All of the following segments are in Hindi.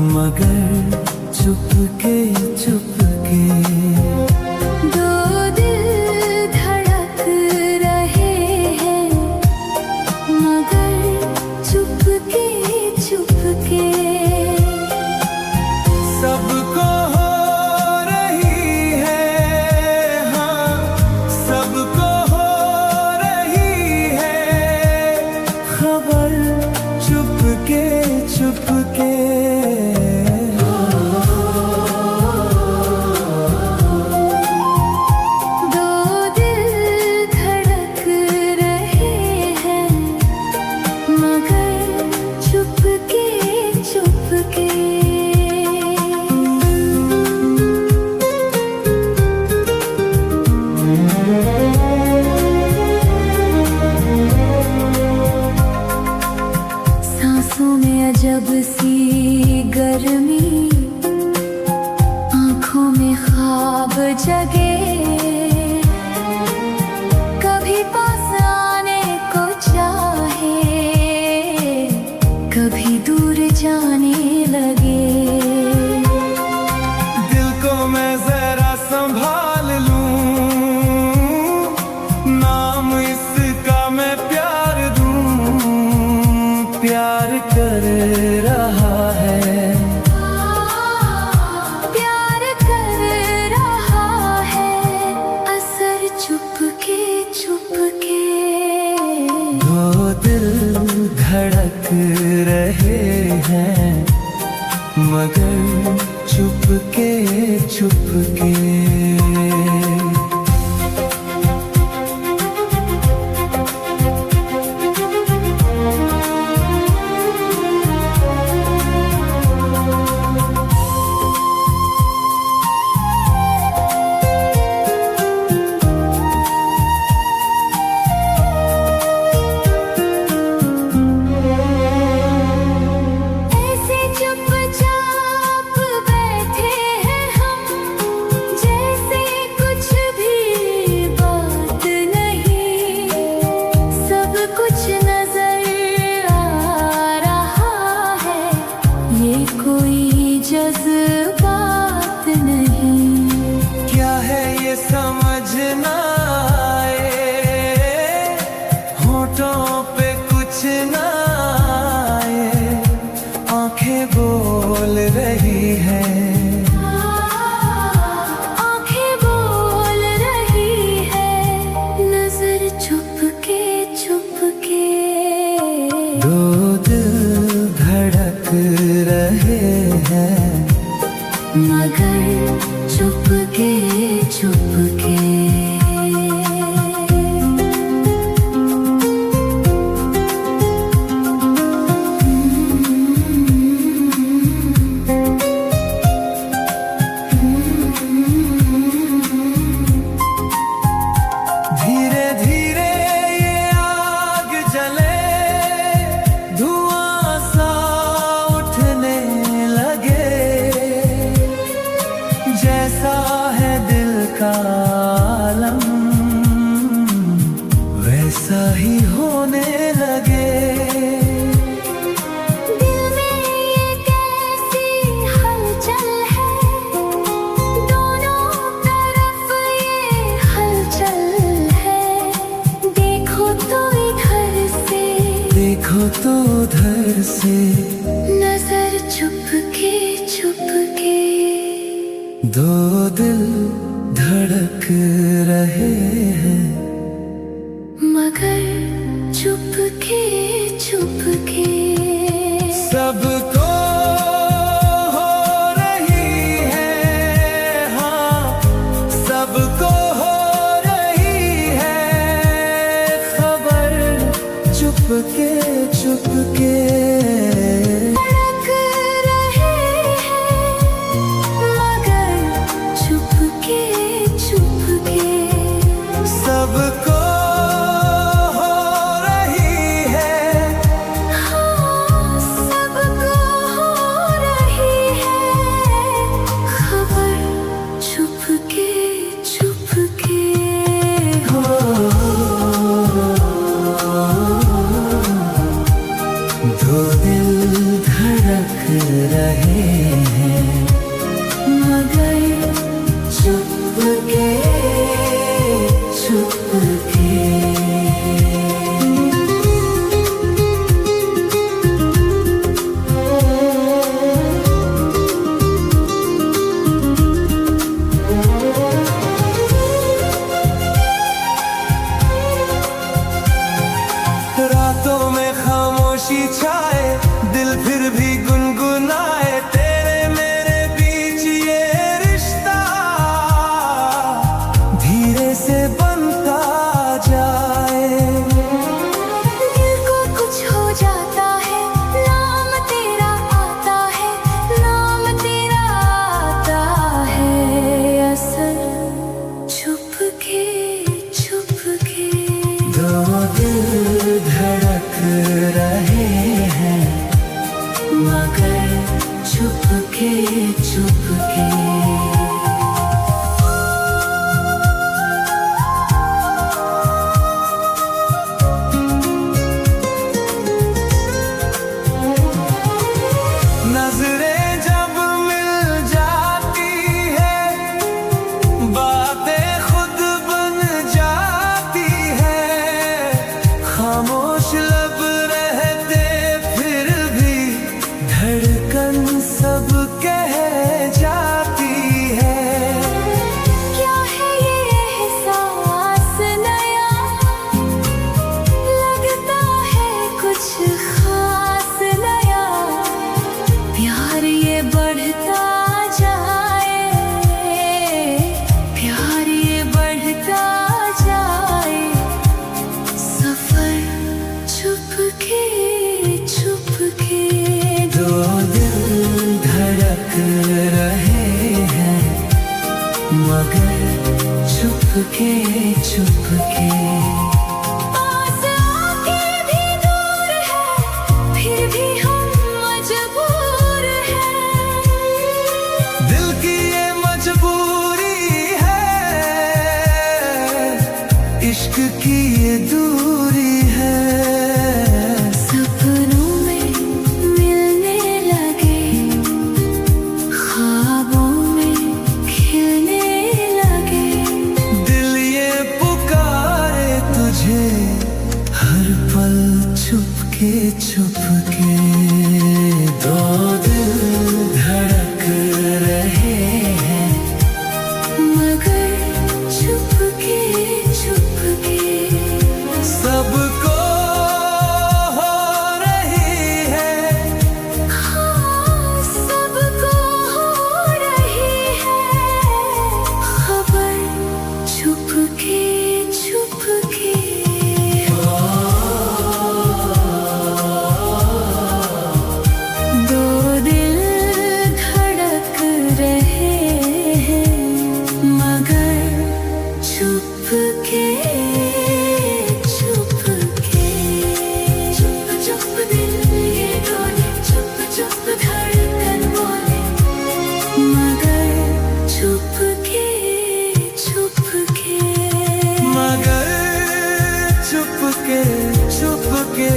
मगर चुपके चुपके दो दिल धड़क रहे हैं मगर चुपके चुपके। सबको हो रही है, हाँ सबको हो रही है खबर चुपके चुपके। सांसों में अजब सी गर्मी, आंखों में ख्वाब जगे, कभी पास आने को चाहे कभी दूर जाने लगे। दिल को मैं जरा संभाल लूं, नाम इसका मैं प्यार दूं, प्यार कर रहा है, प्यार कर रहा है असर चुपके चुपके। दो दिल धड़क रहे हैं मगर चुपके चुपके। जज्बात नहीं क्या है ये समझ ना आए, होठों पे कुछ ना आए, आंखें बोल रही है, आंखें बोल रही है नजर चुपके चुपके। दो दिल धड़क रहे हैं मगर चुपके चुपके। धीरे धीरे ये आग जले, धुआं सा उठने लगे, जैसा है दिल का आलम वैसा ही होने लगे। दिल में ये कैसी हलचल है, दोनों तरफ ये हलचल है, देखो तो इधर से देखो तो उधर से नजर चुपके चुपके। दो दिल धड़क रहे हैं मगर चुपके चुपके। सबको हो रही है, हाँ सबको हो रही है खबर चुपके चुपके। धड़क रहे हैं मगर चुपके चुपके। सबको हो रही है, हाँ सबको हो रही है खबर चुपके चुपके। दो रहे हैं, मगर चुपके चुपके। रातों में खामोशी छाए, दिल फिर भी गुनगुनाए, तेरे मेरे बीच ये रिश्ता धीरे से बनता जाए। दिल को कुछ हो जाता है, नाम तेरा आता है, नाम तेरा आता है, असर छुपके छुपके। दो दिल धड़क रहे हैं, मगर चुपके चुपके। नजरें जब मिल जाती है, बातें खुद बन जाती है, खामोश लब रहते फिर भी धड़कन सब कह जाती है। क्या है ये एहसास नया, लगता है कुछ खास नया, प्यार ये बढ़ता जाए, प्यार ये बढ़ता जाए, सफर छुपके छुपके। दो दिल धड़क रहे हैं, मगर चुपके चुपके। पास आके भी दूर है, फिर भी हम मजबूर हैं। दिल की ये मजबूरी है, इश्क की ये दूरी है। सपनों में मिलने लगे, ख्वाबों में खिलने लगे, दिल ये पुकारे तुझे हर पल चुपके चुपके। दो दिल धड़क रहे हैं, मगर चुपके चुपके। सबको हो रही है, हाँ, सबको हो रही है खबर, छुपके छुपके। दो दिल धड़क रहे हैं, मगर चुपके चुपके। चुप चुप दिल ये डोले, चुप चुप धड़कन बोले, मगर चुपके चुपके। मगर चुपके चुपके।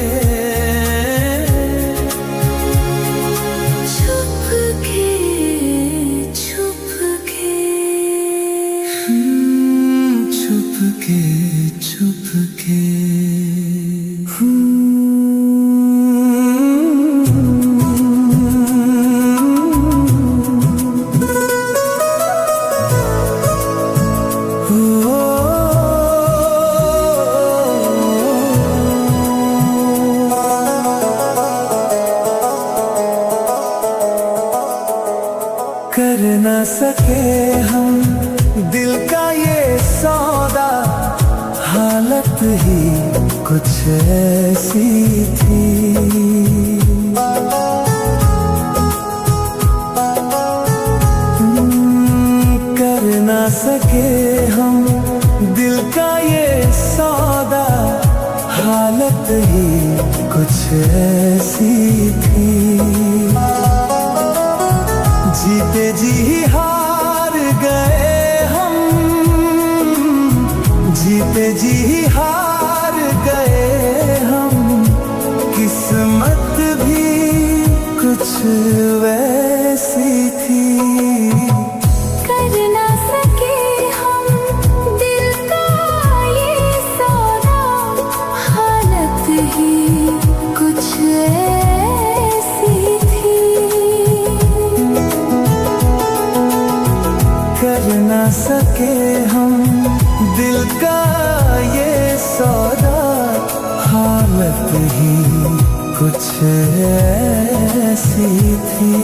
चुपके चुपके। चुपके चुपके। कर न सके हम दिल का ये सौदा, हालत ही कुछ ऐसी थी। कर न सके हम दिल का ये सौदा, हालत ही कुछ ऐसी थी। जीते जी हार गए हम, जीते जी हार गए हम, किस्मत भी कुछ वैसी थी। कर ना सके हम दिल का ये सौदा, हालत ही कुछ ऐसी थी। कर ना सके हम दिल का ये सौदा, हालत ही कुछ ऐसी थी।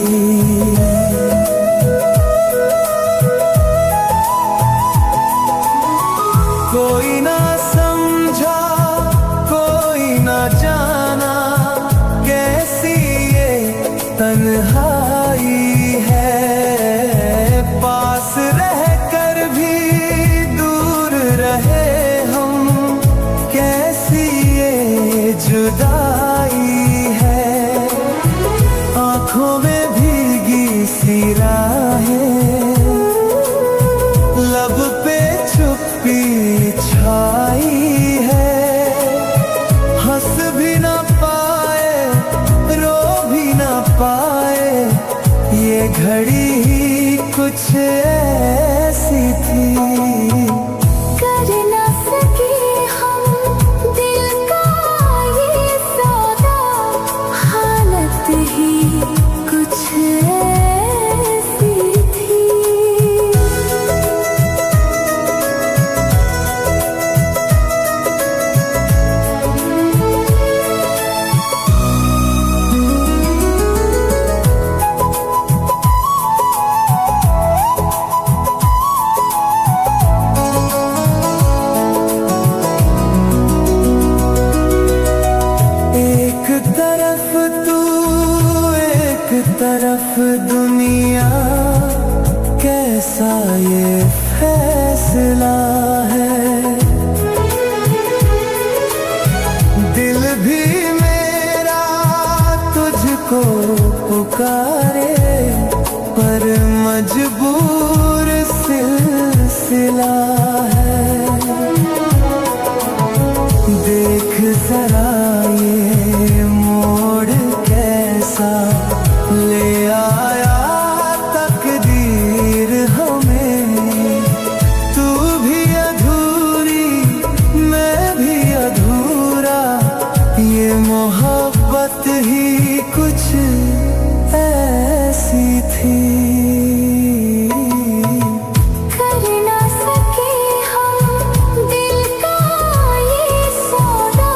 कोई ना समझा, कोई ना जाना, कैसी ये तन्हाई है। पास रहकर भी दूर रहे हम, कैसी ये जुदाई है। आँखों में भीगी सी राहें, लब पे चुप्पी छाई है। हंस भी ना पाए, रो भी ना पाए, ये घड़ी ही कुछ ऐसी थी। कर ना सके हम दिल का ये सौदा, हालत ही कुछ ऐसी थी। एक तरफ तू, एक तरफ दुनिया, कैसा ये फैसला है। दिल भी मेरा तुझको पुकारे, पर मजबूर सिलसिला है। देख जरा ये मोड़ कैसा ले आया तकदीर हमें। तू भी अधूरी, मैं भी अधूरा, ये मोहब्बत ही कुछ ऐसी थी। कर ना सके हम दिल का ये सौदा,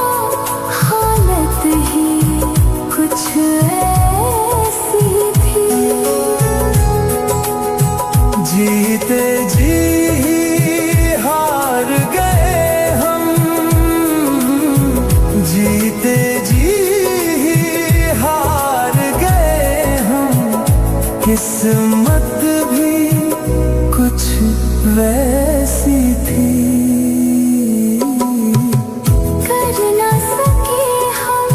हालत ही कुछ ऐसी थी। जीते जी हार गए हम, जीते जी हार गए हम। किस्मत भी कुछ वैसी थी। कर ना सके हम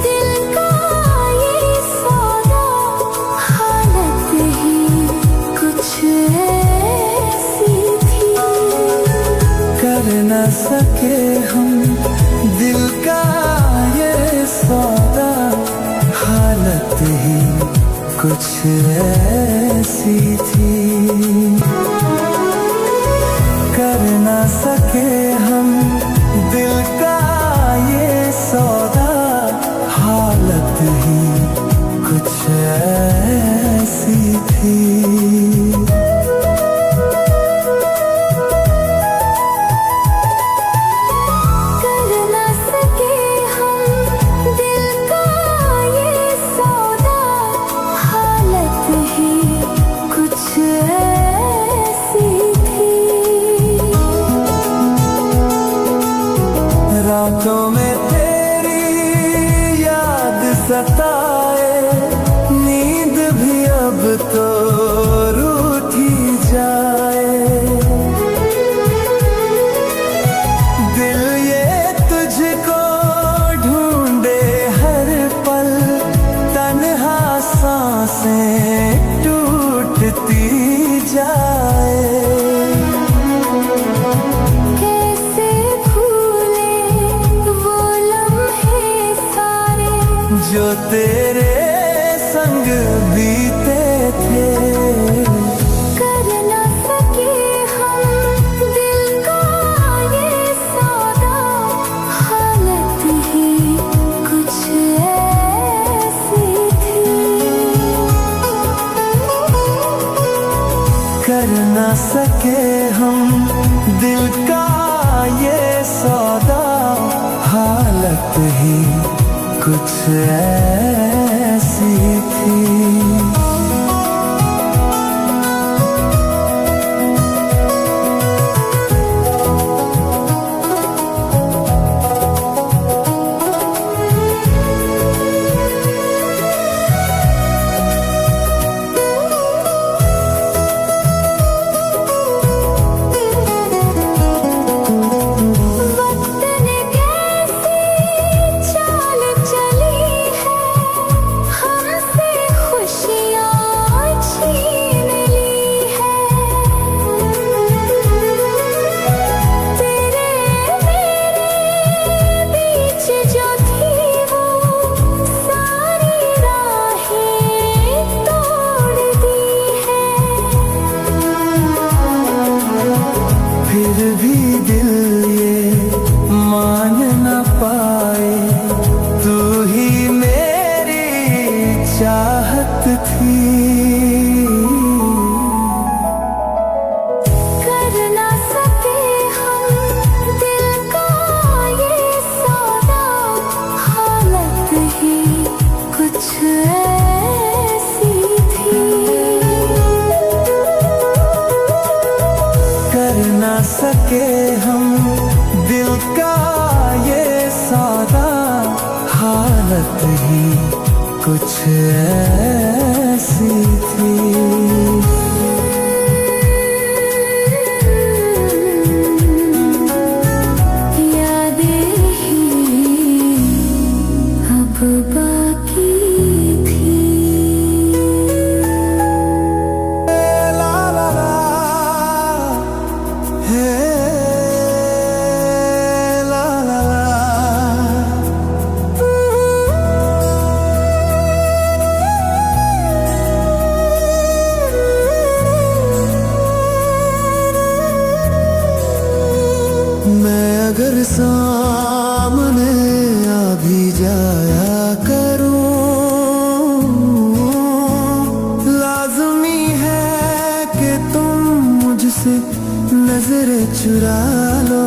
दिल का ये सौदा, हालत ही कुछ ऐसी थी। कर न सके हम दिल का ये सौदा, हालत ही कुछ ऐसी थी। कर न सके हम दिल का ये सौदा, हालत ही कुछ ऐसी थी। कर ना सके हम दिल का ये सौदा, हालत ही कुछ ऐसी थी। रातों में तेरी याद सताए, नींद भी अब तो रूठी जाए। दिल ये तुझको ढूंढे हर पल, तन्हा सांसें टूटती जाए। कैसे भूले वो लम्हे सारे, जो तेरे संग बीते थे। कर ना सके हम दिल का ये सौदा, हालत ही कुछ ऐसी थी। कर ना सके हम दिल का ये सौदा, हालत ही कुछ ऐसी थी। फिर भी दिल ये मान न पाए, तू ही मेरी चाहत थी। कर ना सके हम दिल का ये सौदा, हालत ही कुछ ऐसी थी। कर ना सके हम दिल का ये सौदा, हालत ही कुछ ऐसी थी। यादें ही अब बाकी थी। ला ला ला, हे ला ला ला। मैं अगर सामने आ भी जाया करूं, लाज़मी है कि तुम मुझसे नजर चुरा लो।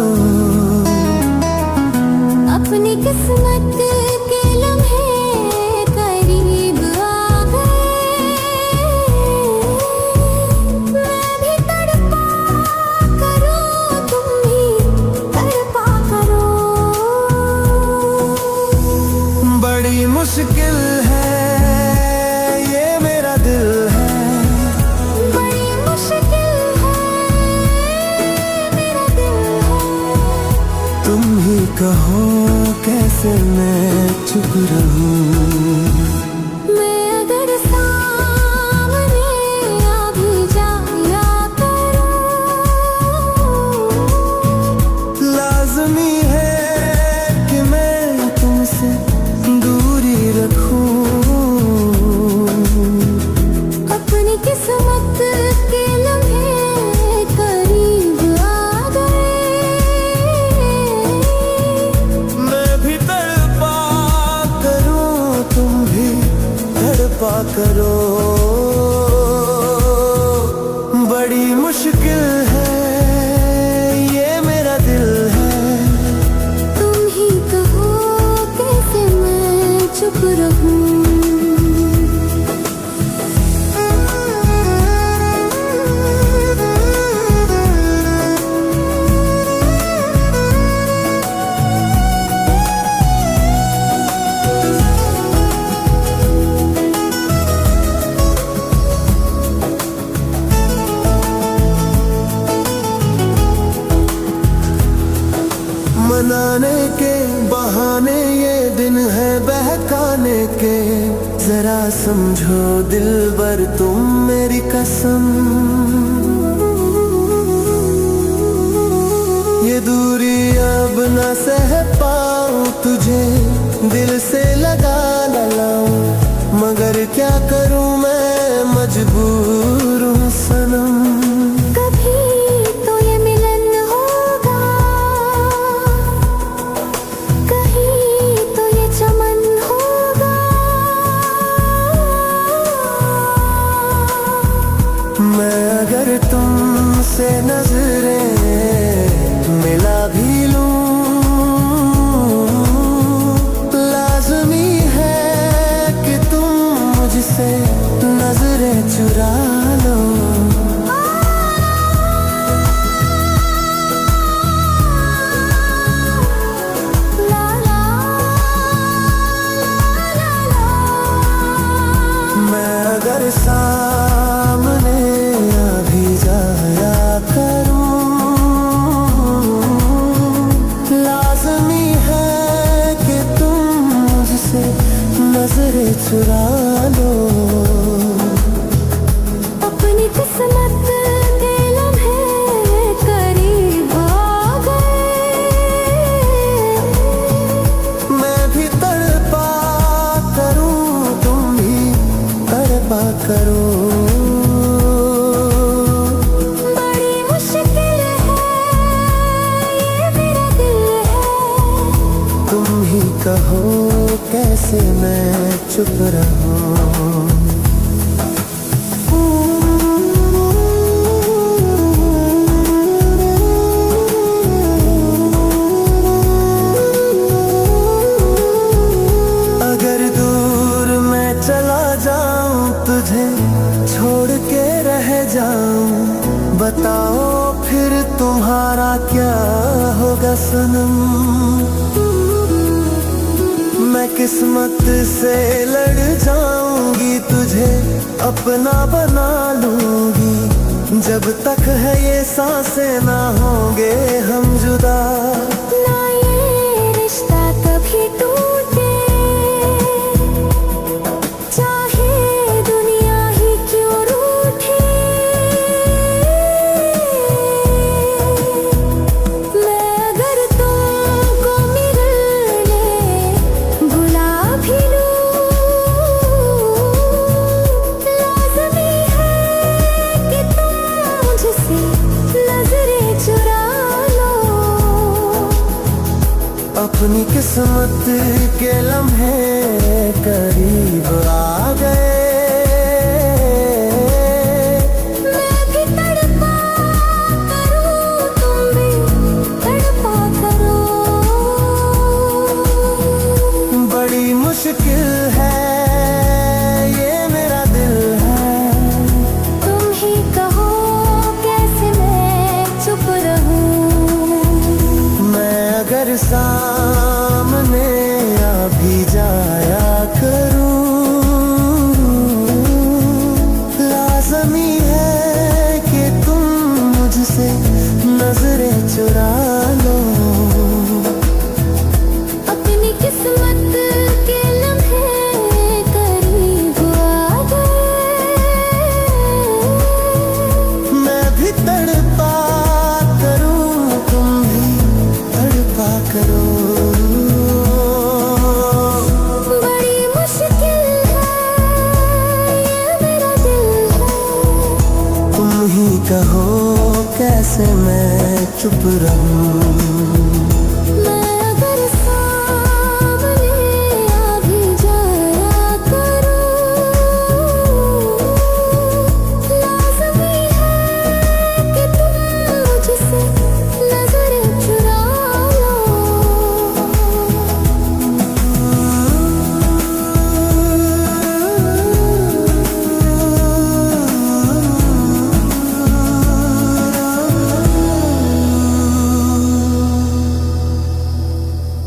अपनी किस्मत के लम्हे करीब आ गए, मैं भी तड़पा करूं, तुम भी तड़पा करो। बड़ी मुश्किल है ये मेरा दिल है, बड़ी मुश्किल है मेरा दिल है। तुम ही कहो कैसे मैं चुप रहूं। मैं अगर सामने आ भी जाया करूं, लाज़मी है कि मैं तुमसे दूरी रखूं। अपनी किस्मत के लम्हे करीब आ गए, मैं भी तड़पा करूं, तुम भी तड़पा करो। बड़ी मुश्किल है ये मेरा दिल है, तुम ही कहो कैसे मैं चुप रहूं। मनाने के बहाने ये दिन है बहकाने के, जरा समझो दिलबर तुम मेरी कसम। ये दूरी अब न सह पाऊं, तुझे दिल से लगा न लाऊं, मगर क्या कर अगर तुमसे नजरें मिला भी लूं, लाज़मी है कि तुम मुझसे नजरें चुरा लो। मैं अगर सामने अभी जाया करूं, लाज़मी है कि तुम मुझसे नजरें चुरा लो। अपनी किस्मत के लम्हे करीब आ गए, मैं भी तड़पा करूं, तुम भी तड़पा करो। बड़ी मुश्किल है ये मेरा दिल है, तुम ही कहो कैसे मैं चुप रहूं। अगर दूर मैं चला जाऊं, तुझे छोड़ के रह जाऊं, बताओ फिर तुम्हारा क्या होगा सनम। मैं किस्मत से लड़ जाऊंगी, तुझे अपना बना लूंगी, जब तक है ये सांसें ना होंगे हम जुदा। ना ये रिश्ता कभी टूटे, चाहे दुनिया ही क्यों रूठे। मैं अगर तुमको मिलने बुला भी लूं, लाज़मी है कि तुम मुझसे नजरें चुरा लो। अपनी किस्मत के लम्हे करीब आ गए, मैं भी तड़पा करूं, तुम भी तड़पा करो। बड़ी मुश्किल है ये मेरा दिल है, तुम ही कहो कैसे मैं चुप रहूं। मैं अगर सामने अभी जाया करूं, लाज़मी है कि तुम मुझसे नजरें चुरा लो। अपनी किस्मत के लम्हे करीब आ गए, मैं भी तड़पा करूं, तुम भी तड़पा करो। बड़ी मुश्किल है ये मेरा दिल है, तुम ही कहो कैसे मैं चुप रहूं।